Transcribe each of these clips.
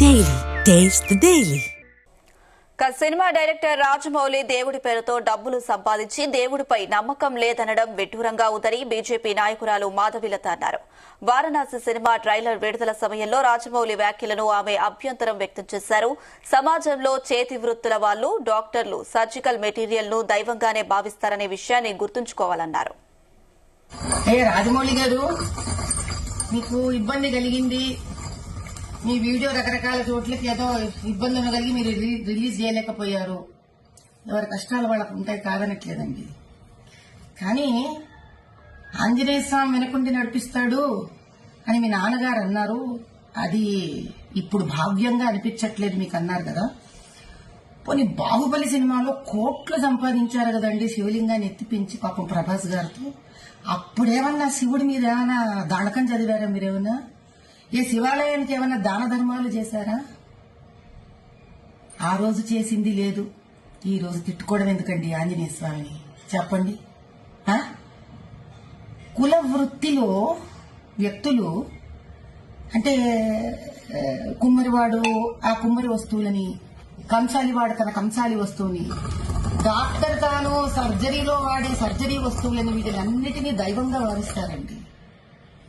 Daily. Taste the Daily. Cinema director Rajamouli దేవుడి పేరుతో డబ్బులు సంపాదించి దేవుడిపై నమ్మకం లేదనడం విడ్డూరంగా ఉందని బీజేపీ నాయకురాలు మాధవీలత అన్నారు. వారణాసి సినిమా ట్రైలర్ విడుదల సమయంలో రాజమౌళి వ్యాఖ్యలను ఆమె అభ్యంతరం వ్యక్తం చేశారు. సమాజంలో చేతి వృత్తుల వాళ్లు, డాక్టర్లు సర్జికల్ మెటీరియల్ ను దైవంగానే భావిస్తారనే విషయాన్ని గుర్తుంచుకోవాలన్నారు. రాజమౌళి గారు, మీకు ఇబ్బంది కలిగింది, మీ వీడియో రకరకాల చోట్లకి ఏదో ఇబ్బందులు కలిగి మీరు రిలీజ్ చేయలేకపోయారు. ఎవరి కష్టాలు వాళ్ళకు ఉంటాయి, కాదనట్లేదండి. కానీ ఆంజనేయ స్వామి వెనకుండి నడిపిస్తాడు అని మీ నాన్నగారు అన్నారు. అది ఇప్పుడు భావ్యంగా అనిపించట్లేదు మీకు అన్నారు కదా. పోనీ బాహుబలి సినిమాలో కోట్లు సంపాదించారు కదండి, శివలింగాన్ని ఎత్తిపించి పాపం ప్రభాస్ గారితో. అప్పుడేమన్నా శివుడి మీద ఏమైనా దానకం చదివారా మీరేమన్నా? ఏ శివాలయానికి ఏమైనా దాన ధర్మాలు చేశారా? ఆ రోజు చేసింది లేదు, ఈ రోజు తిట్టుకోవడం ఎందుకండి ఆంజనేయ స్వామిని చెప్పండి. కుల వృత్తిలో వ్యక్తులు అంటే కుమ్మరివాడు ఆ కుమ్మరి వస్తువులని, కంసాలివాడు తన కంసాలి వస్తువుని, డాక్టర్ తాను సర్జరీలో వాడే సర్జరీ వస్తువులని, వీటినన్నిటినీ దైవంగా భావిస్తారండి.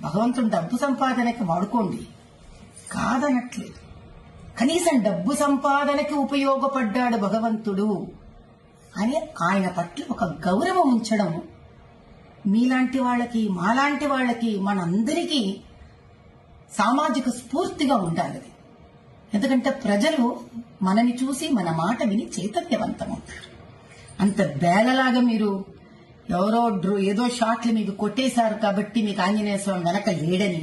భగవంతుడు డబ్బు సంపాదనకి వాడుకోండి, కాదనట్లేదు. కనీసం డబ్బు సంపాదనకి ఉపయోగపడ్డాడు భగవంతుడు అని ఆయన పట్ల ఒక గౌరవం ఉంచడం మీలాంటి వాళ్ళకి, మాలాంటి వాళ్ళకి, మనందరికీ సామాజిక స్ఫూర్తిగా ఉండాలి. ఎందుకంటే ప్రజలు మనని చూసి మన మాట విని చైతన్యవంతమవుతారు. అంత బేలలాగా మీరు ఎవరో ఏదో షాట్లు మీకు కొట్టేశారు కాబట్టి మీకు ఆంజనేయ స్వామి వెనక లేడని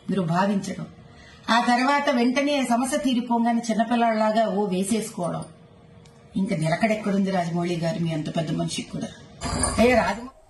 మీరు భావించడం, ఆ తర్వాత వెంటనే సమస్య తీరిపోగానే చిన్నపిల్లలాగా వేసేసుకోవడం ఇంకా నిలకడెక్కడుంది రాజమౌళి గారు? మీ అంత పెద్ద మనిషికి కూడా రాజమౌళి